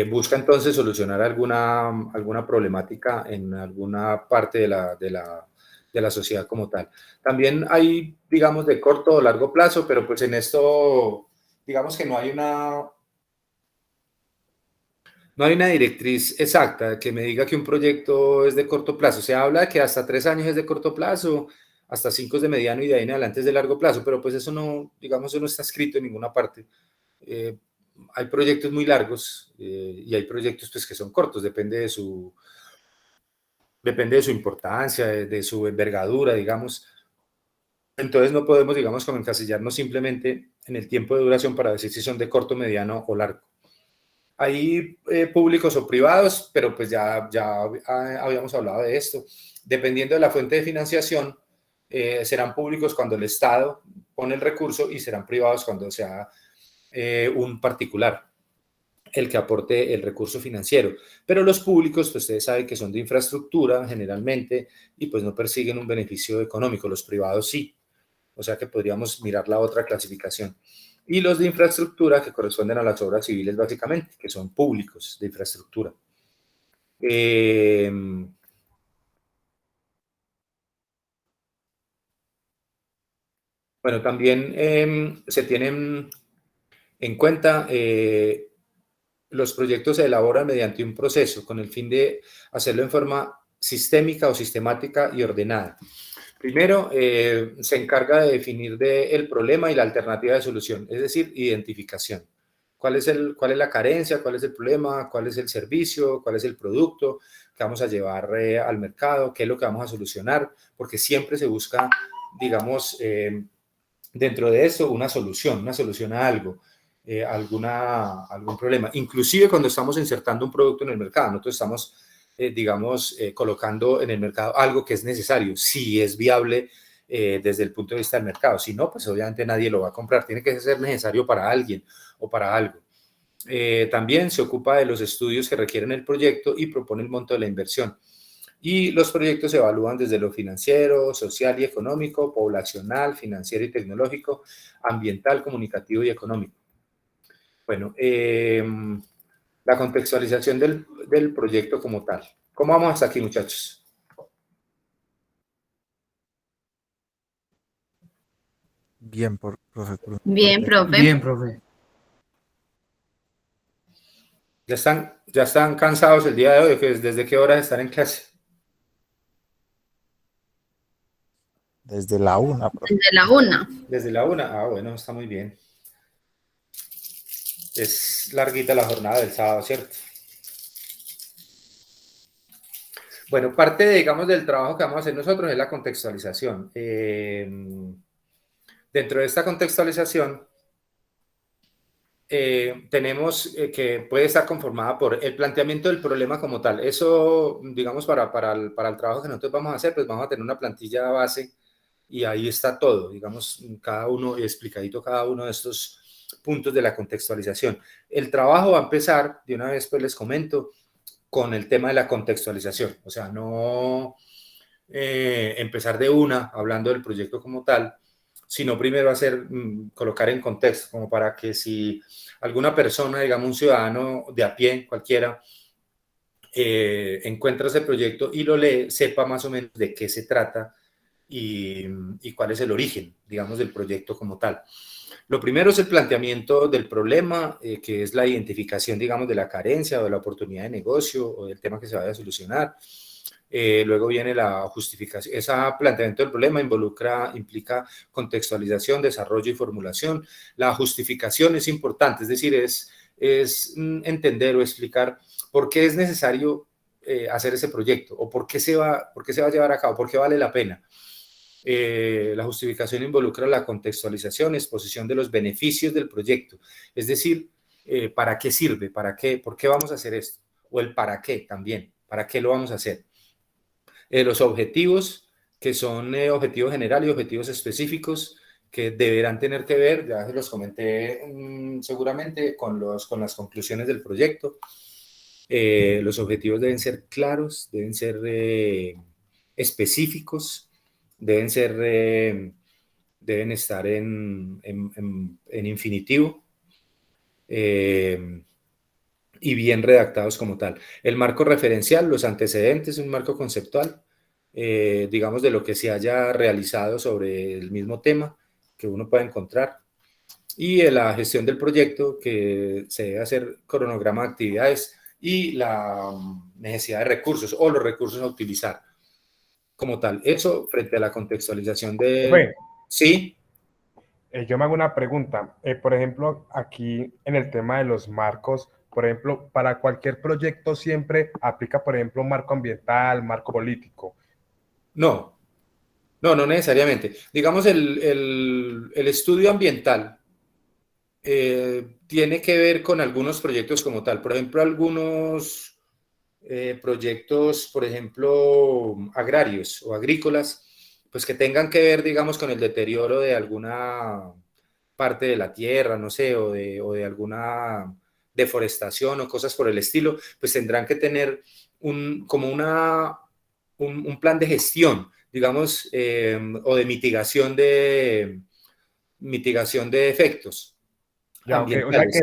Busca entonces solucionar alguna problemática en alguna parte de la sociedad como tal. También hay, digamos, de corto o largo plazo, pero pues en esto, digamos que no hay una directriz exacta que me diga que un proyecto es de corto plazo. Se habla de que hasta 3 años es de corto plazo, hasta 5 es de mediano y de ahí en adelante es de largo plazo, pero pues eso no, digamos, eso no está escrito en ninguna parte. Hay proyectos muy largos y hay proyectos pues que son cortos, depende de su importancia, de su envergadura, digamos. Entonces no podemos, digamos, como encasillarnos simplemente en el tiempo de duración para decir si son de corto, mediano o largo. Hay públicos o privados, pero pues ya habíamos hablado de esto. Dependiendo de la fuente de financiación, serán públicos cuando el Estado pone el recurso y serán privados cuando sea un particular el que aporte el recurso financiero. Pero los públicos, pues ustedes saben que son de infraestructura generalmente y pues no persiguen un beneficio económico. Los privados sí. O sea que podríamos mirar la otra clasificación. Y los de infraestructura, que corresponden a las obras civiles básicamente, que son públicos de infraestructura. Bueno, también se tienen en cuenta, los proyectos se elaboran mediante un proceso con el fin de hacerlo en forma sistémica o sistemática y ordenada. Primero, se encarga de definir el problema y la alternativa de solución, es decir, identificación. ¿Cuál es la carencia? ¿Cuál es el problema? ¿Cuál es el servicio? ¿Cuál es el producto que vamos a llevar al mercado? ¿Qué es lo que vamos a solucionar? Porque siempre se busca, digamos, dentro de eso una solución a algo, algún problema. Inclusive cuando estamos insertando un producto en el mercado, nosotros estamos colocando en el mercado algo que es necesario, si es viable desde el punto de vista del mercado. Si no, pues obviamente nadie lo va a comprar. Tiene que ser necesario para alguien o para algo. También se ocupa de los estudios que requieren el proyecto y propone el monto de la inversión. Y los proyectos se evalúan desde lo financiero, social y económico, poblacional, financiero y tecnológico, ambiental, comunicativo y económico. Bueno, la contextualización del proyecto como tal. ¿Cómo vamos hasta aquí, muchachos? Bien, profe. Bien, profe. Bien, profe. ¿Ya están cansados el día de hoy? ¿Desde qué hora están en clase? Desde la 1, profe. Desde la 1. Desde la 1. Ah, bueno, está muy bien. Es larguita la jornada del sábado, ¿cierto? Bueno, parte, digamos, del trabajo que vamos a hacer nosotros es la contextualización. Dentro de esta contextualización, tenemos que puede estar conformada por el planteamiento del problema como tal. Eso, digamos, para el trabajo que nosotros vamos a hacer, pues vamos a tener una plantilla base y ahí está todo, digamos, explicadito cada uno de estos puntos de la contextualización. El trabajo va a empezar, de una vez pues les comento, con el tema de la contextualización. O sea, no empezar de una hablando del proyecto como tal, sino primero colocar en contexto, como para que si alguna persona, digamos un ciudadano de a pie, cualquiera, encuentra ese proyecto y lo lee, sepa más o menos de qué se trata y cuál es el origen, digamos, del proyecto como tal. Lo primero es el planteamiento del problema, que es la identificación, digamos, de la carencia o de la oportunidad de negocio o del tema que se vaya a solucionar. Luego viene la justificación. Ese planteamiento del problema implica contextualización, desarrollo y formulación. La justificación es importante, es decir, es entender o explicar por qué es necesario hacer ese proyecto o por qué se va a llevar a cabo, por qué vale la pena. La justificación involucra la contextualización, exposición de los beneficios del proyecto, es decir, ¿para qué sirve? ¿Para qué? ¿Por qué vamos a hacer esto? O el para qué también, ¿para qué lo vamos a hacer? Los objetivos, que son objetivos generales y objetivos específicos, que deberán tener que ver, ya se los comenté seguramente, con las conclusiones del proyecto. Los objetivos deben ser claros, deben ser específicos, deben estar en infinitivo y bien redactados como tal. El marco referencial, los antecedentes, un marco conceptual, digamos, de lo que se haya realizado sobre el mismo tema que uno pueda encontrar. Y la gestión del proyecto, que se debe hacer cronograma de actividades y la necesidad de recursos o los recursos a utilizar como tal. Eso frente a la contextualización de... Profe, Sí. yo me hago una pregunta. Por ejemplo, aquí en el tema de los marcos, por ejemplo, para cualquier proyecto siempre aplica, por ejemplo, marco ambiental, marco político. No necesariamente. Digamos, el estudio ambiental tiene que ver con algunos proyectos como tal. Por ejemplo, algunos proyectos, por ejemplo, agrarios o agrícolas, pues que tengan que ver, digamos, con el deterioro de alguna parte de la tierra, no sé, o de alguna deforestación o cosas por el estilo, pues tendrán que tener como un plan de gestión, digamos, o de mitigación de efectos Ya, ok. ambientales.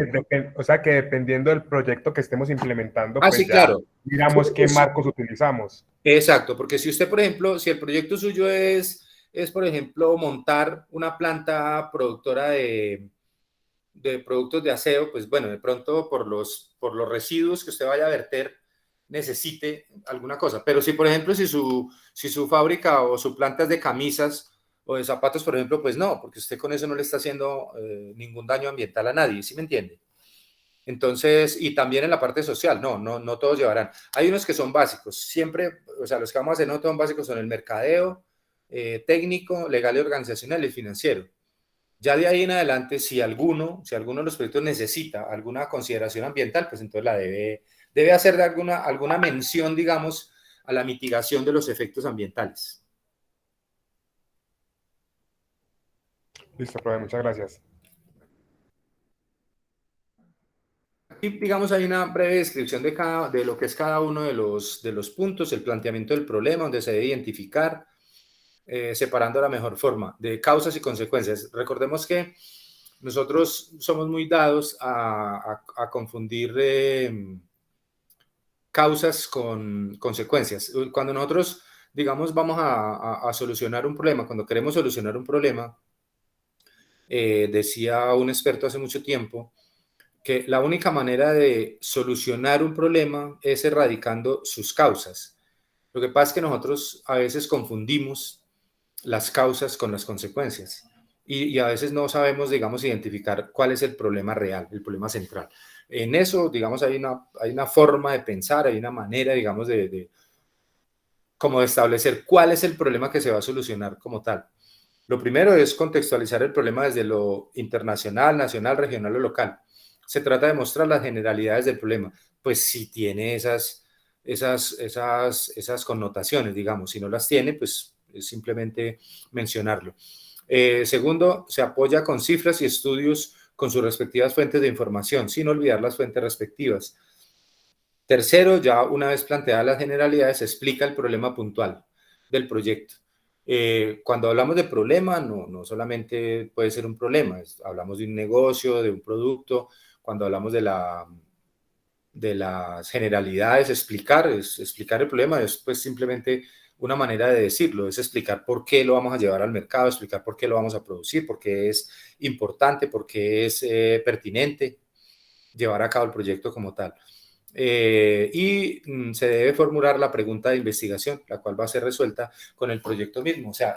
O sea que dependiendo del proyecto que estemos implementando, Sí, pues ya claro. miramos qué marcos utilizamos. Exacto, porque si usted, por ejemplo, si el proyecto suyo es por ejemplo, montar una planta productora de productos de aseo, pues bueno, de pronto por los residuos que usted vaya a verter, necesite alguna cosa. Pero si, por ejemplo, si su fábrica o su planta es de camisas o de zapatos, por ejemplo, pues no, porque usted con eso no le está haciendo ningún daño ambiental a nadie, ¿sí me entiende? Entonces, y también en la parte social, no todos llevarán. Hay unos que son básicos, siempre, o sea, los que vamos a hacer no todos básicos son el mercadeo, técnico, legal y organizacional y financiero. Ya de ahí en adelante, si alguno de los proyectos necesita alguna consideración ambiental, pues entonces la debe hacer de alguna mención, digamos, a la mitigación de los efectos ambientales. Listo, profe, muchas gracias. Aquí, digamos, hay una breve descripción de lo que es cada uno de los puntos, el planteamiento del problema, donde se debe identificar, separando la mejor forma de causas y consecuencias. Recordemos que nosotros somos muy dados a confundir causas con consecuencias. Cuando nosotros, digamos, vamos a solucionar un problema, cuando queremos solucionar un problema, decía un experto hace mucho tiempo, que la única manera de solucionar un problema es erradicando sus causas. Lo que pasa es que nosotros a veces confundimos las causas con las consecuencias y a veces no sabemos, digamos, identificar cuál es el problema real, el problema central. En eso, digamos, hay una forma de pensar, hay una manera, digamos, como de establecer cuál es el problema que se va a solucionar como tal. Lo primero es contextualizar el problema desde lo internacional, nacional, regional o local. Se trata de mostrar las generalidades del problema, pues si tiene esas connotaciones, digamos. Si no las tiene, pues es simplemente mencionarlo. Segundo, se apoya con cifras y estudios con sus respectivas fuentes de información, sin olvidar las fuentes respectivas. Tercero, ya una vez planteadas las generalidades, se explica el problema puntual del proyecto. Cuando hablamos de problema, no solamente puede ser un problema, hablamos de un negocio, de un producto. Cuando hablamos de las generalidades, explicar el problema, es pues simplemente una manera de decirlo, es explicar por qué lo vamos a llevar al mercado, explicar por qué lo vamos a producir, por qué es importante, por qué es pertinente llevar a cabo el proyecto como tal. Se debe formular la pregunta de investigación, la cual va a ser resuelta con el proyecto mismo. O sea,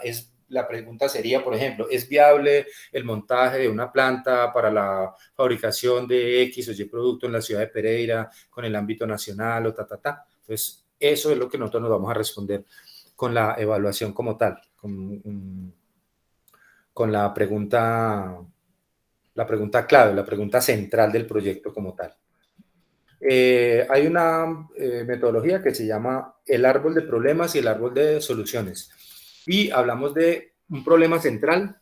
la pregunta sería, por ejemplo, ¿es viable el montaje de una planta para la fabricación de X o Y producto en la ciudad de Pereira con el ámbito nacional o ta? Entonces, eso es lo que nosotros nos vamos a responder con la evaluación como tal, con la pregunta clave, la pregunta central del proyecto como tal. Hay una metodología que se llama el árbol de problemas y el árbol de soluciones. Y hablamos de un problema central,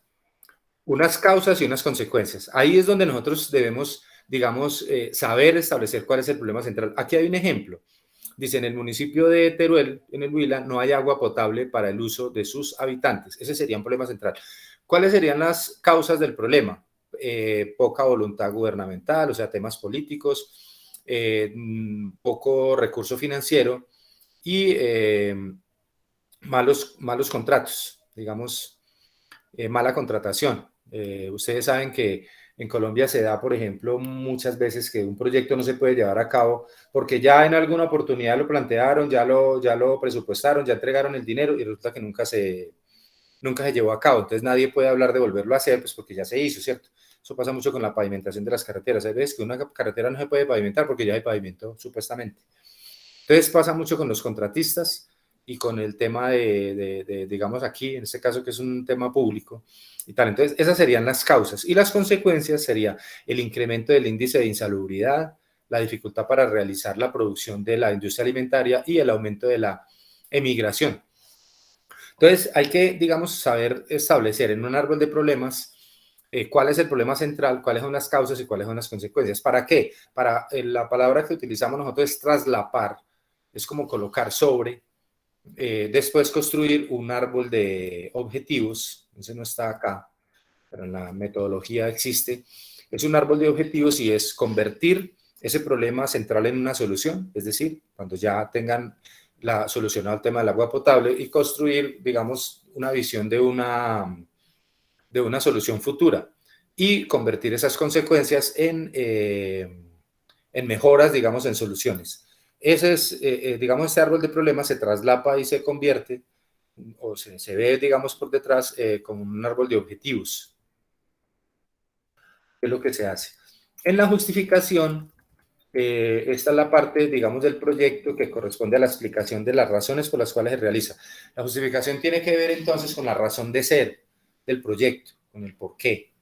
unas causas y unas consecuencias. Ahí es donde nosotros debemos, digamos, saber establecer cuál es el problema central. Aquí hay un ejemplo. Dice, en el municipio de Teruel, en el Huila, no hay agua potable para el uso de sus habitantes. Ese sería un problema central. ¿Cuáles serían las causas del problema? Poca voluntad gubernamental, o sea, temas políticos, poco recurso financiero y malos contratos, digamos, mala contratación. Ustedes saben que en Colombia se da, por ejemplo, muchas veces que un proyecto no se puede llevar a cabo porque ya en alguna oportunidad lo plantearon, ya lo presupuestaron, ya entregaron el dinero y resulta que nunca se llevó a cabo. Entonces nadie puede hablar de volverlo a hacer, pues porque ya se hizo, ¿cierto? Eso pasa mucho con la pavimentación de las carreteras. Hay veces que una carretera no se puede pavimentar porque ya hay pavimento, supuestamente. Entonces pasa mucho con los contratistas y con el tema digamos aquí, en este caso que es un tema público y tal. Entonces esas serían las causas. Y las consecuencias sería el incremento del índice de insalubridad, la dificultad para realizar la producción de la industria alimentaria y el aumento de la emigración. Entonces, hay que, digamos, saber establecer en un árbol de problemas cuál es el problema central, cuáles son las causas y cuáles son las consecuencias. ¿Para qué? La palabra que utilizamos nosotros es traslapar, es como colocar sobre, después construir un árbol de objetivos, ese no está acá, pero en la metodología existe, es un árbol de objetivos y es convertir ese problema central en una solución, es decir, cuando ya tengan solucionado el tema del agua potable y construir, digamos, una visión de una solución futura y convertir esas consecuencias en mejoras, digamos, en soluciones. Ese es, digamos, este árbol de problemas se traslapa y se convierte, o se ve, digamos, por detrás como un árbol de objetivos. ¿Qué es lo que se hace? En la justificación, esta es la parte, digamos, del proyecto que corresponde a la explicación de las razones por las cuales se realiza. La justificación tiene que ver entonces con la razón de ser del proyecto, con el por qué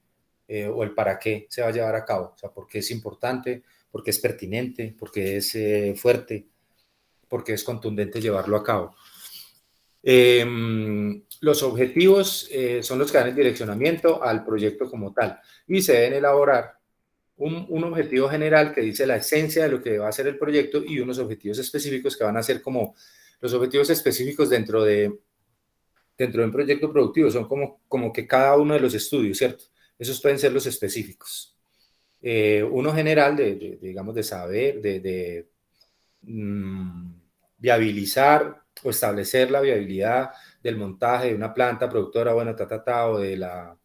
o el para qué se va a llevar a cabo. O sea, por qué es importante, por qué es pertinente, por qué es fuerte, por qué es contundente llevarlo a cabo. Los objetivos son los que dan el direccionamiento al proyecto como tal y se deben elaborar un objetivo general que dice la esencia de lo que va a ser el proyecto y unos objetivos específicos que van a ser como los objetivos específicos dentro de un proyecto productivo, son como que cada uno de los estudios, ¿cierto? Esos pueden ser los específicos. Uno general digamos, de saber, de viabilizar o establecer la viabilidad del montaje de una planta productora, bueno, o de la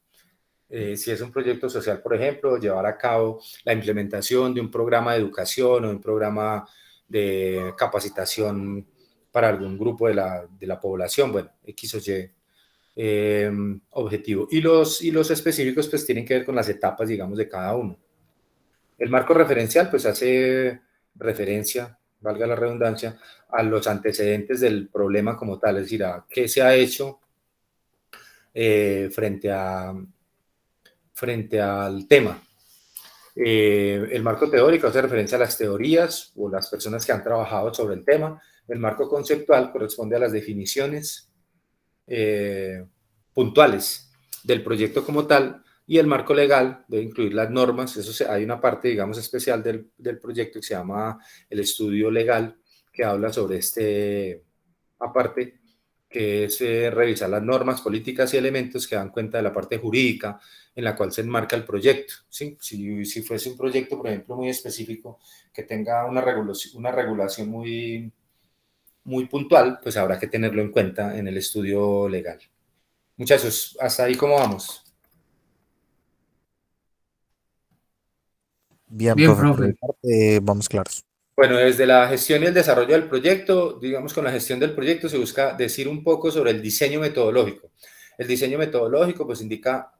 si es un proyecto social, por ejemplo, llevar a cabo la implementación de un programa de educación o un programa de capacitación para algún grupo de la población, bueno, X o Y objetivo. Y los específicos pues tienen que ver con las etapas, digamos, de cada uno. El marco referencial pues hace referencia, valga la redundancia, a los antecedentes del problema como tal, es decir, a qué se ha hecho frente al tema. El marco teórico hace referencia a las teorías o las personas que han trabajado sobre el tema. El marco conceptual corresponde a las definiciones puntuales del proyecto como tal, y el marco legal debe incluir las normas. Hay una parte, digamos, especial del proyecto que se llama el estudio legal, que habla sobre aparte, que es revisar las normas, políticas y elementos que dan cuenta de la parte jurídica en la cual se enmarca el proyecto. ¿Sí? Si fuese un proyecto, por ejemplo, muy específico, que tenga una regulación muy, muy puntual, pues habrá que tenerlo en cuenta en el estudio legal. Muchachos, ¿hasta ahí cómo vamos? Bien, Bien, profe, por mi profe. parte vamos claros. Bueno, desde la gestión y el desarrollo del proyecto, digamos, con la gestión del proyecto se busca decir un poco sobre el diseño metodológico. El diseño metodológico pues indica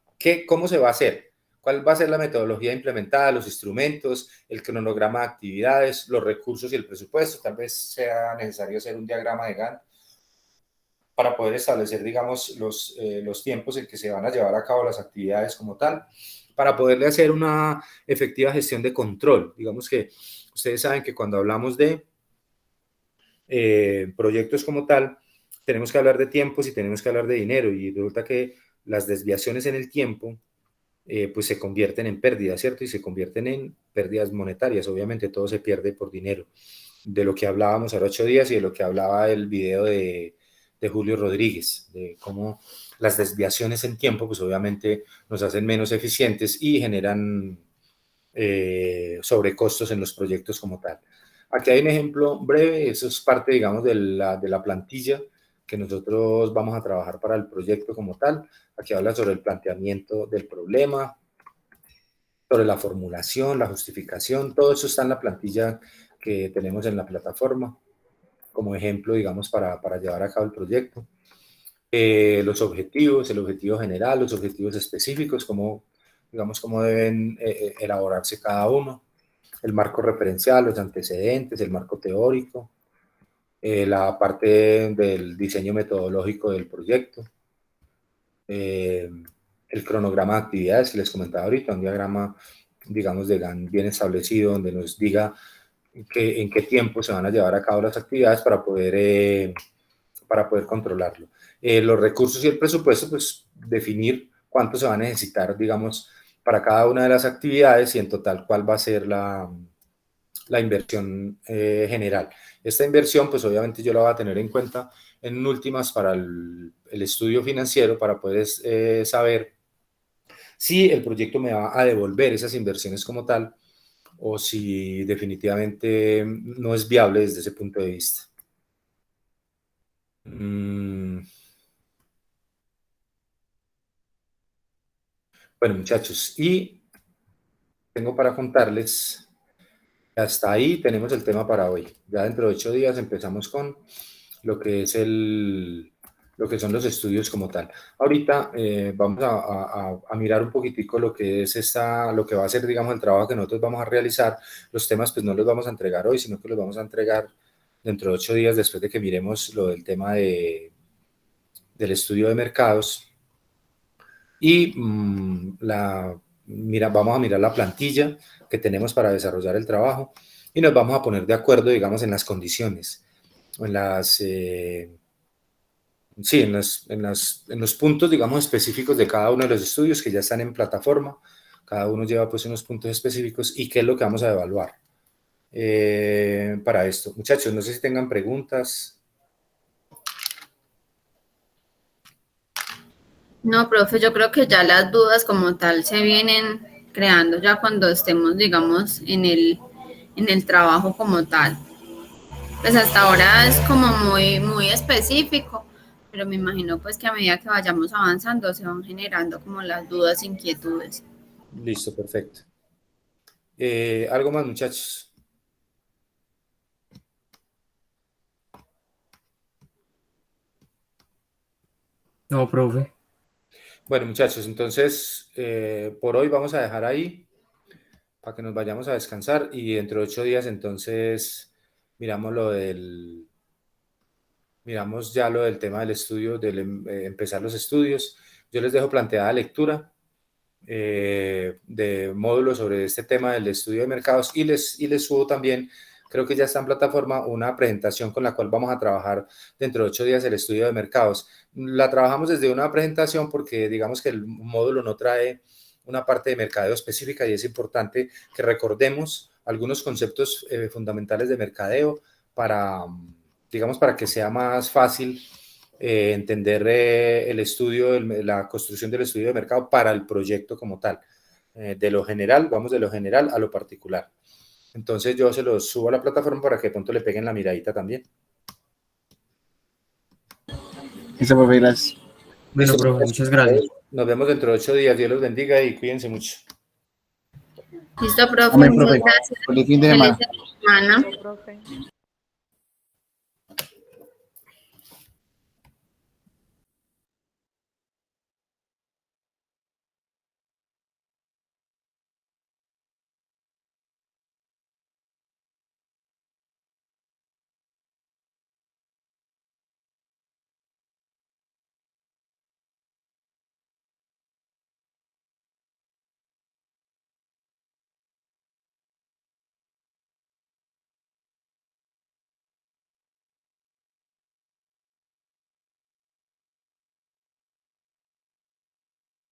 cómo se va a hacer, cuál va a ser la metodología implementada, los instrumentos, el cronograma de actividades, los recursos y el presupuesto. Tal vez sea necesario hacer un diagrama de Gantt para poder establecer, digamos, los tiempos en que se van a llevar a cabo las actividades como tal, para poderle hacer una efectiva gestión de control. Digamos que ustedes saben que cuando hablamos de proyectos como tal, tenemos que hablar de tiempos y tenemos que hablar de dinero, y resulta que las desviaciones en el tiempo pues se convierten en pérdidas, ¿cierto? Y se convierten en pérdidas monetarias. Obviamente todo se pierde por dinero. De lo que hablábamos hace 8 días y de lo que hablaba el video de Julio Rodríguez, de cómo las desviaciones en tiempo pues obviamente nos hacen menos eficientes y generan sobrecostos en los proyectos como tal. Aquí hay un ejemplo breve, eso es parte, digamos, de la plantilla que nosotros vamos a trabajar para el proyecto como tal. Aquí habla sobre el planteamiento del problema, sobre la formulación, la justificación, todo eso está en la plantilla que tenemos en la plataforma como ejemplo, digamos, para llevar a cabo el proyecto. Los objetivos, el objetivo general, los objetivos específicos, digamos, cómo deben elaborarse cada uno, el marco referencial, los antecedentes, el marco teórico, la parte del diseño metodológico del proyecto, el cronograma de actividades que les comentaba ahorita, un diagrama, digamos, de Gantt bien establecido, donde nos diga en qué tiempo se van a llevar a cabo las actividades para poder controlarlo. Los recursos y el presupuesto, pues definir cuánto se va a necesitar, digamos, para cada una de las actividades y en total cuál va a ser la inversión general. Esta inversión, pues obviamente yo la voy a tener en cuenta en últimas para el estudio financiero, para poder saber si el proyecto me va a devolver esas inversiones como tal o si definitivamente no es viable desde ese punto de vista. Bueno, muchachos, y tengo para contarles, hasta ahí tenemos el tema para hoy. Ya dentro de 8 días empezamos con lo que es lo que son los estudios como tal. Ahorita vamos a mirar un poquitico lo que es lo que va a ser, digamos, el trabajo que nosotros vamos a realizar. Los temas pues no los vamos a entregar hoy, sino que los vamos a entregar dentro de 8 días después de que miremos lo del tema del estudio de mercados. Y vamos a mirar la plantilla que tenemos para desarrollar el trabajo y nos vamos a poner de acuerdo, digamos, en las condiciones, en los puntos, digamos, específicos de cada uno de los estudios que ya están en plataforma. Cada uno lleva pues unos puntos específicos y qué es lo que vamos a evaluar para esto. Muchachos, no sé si tengan preguntas. No, profe, yo creo que ya las dudas como tal se vienen creando ya cuando estemos, digamos, en el trabajo como tal. Pues hasta ahora es como muy específico, pero me imagino pues que a medida que vayamos avanzando se van generando como las dudas, inquietudes. Listo, perfecto. ¿Algo más, muchachos? No, profe. Bueno, muchachos, entonces por hoy vamos a dejar ahí para que nos vayamos a descansar y dentro de 8 días entonces miramos ya lo del tema del estudio, empezar los estudios. Yo les dejo planteada lectura de módulos sobre este tema del estudio de mercados y les subo también, creo que ya está en plataforma, una presentación con la cual vamos a trabajar dentro de 8 días el estudio de mercados. La trabajamos desde una presentación porque digamos que el módulo no trae una parte de mercadeo específica y es importante que recordemos algunos conceptos fundamentales de mercadeo para que sea más fácil entender el estudio, la construcción del estudio de mercado para el proyecto como tal. De lo general, vamos de lo general a lo particular. Entonces yo se los subo a la plataforma para que de pronto le peguen la miradita también. Listo, profe, gracias. Bueno, profe, muchas gracias. Nos vemos dentro de 8 días. Dios los bendiga y cuídense mucho. Listo, profe. Amén, Muchas profe. gracias. Feliz fin de semana. Feliz semana. Profe.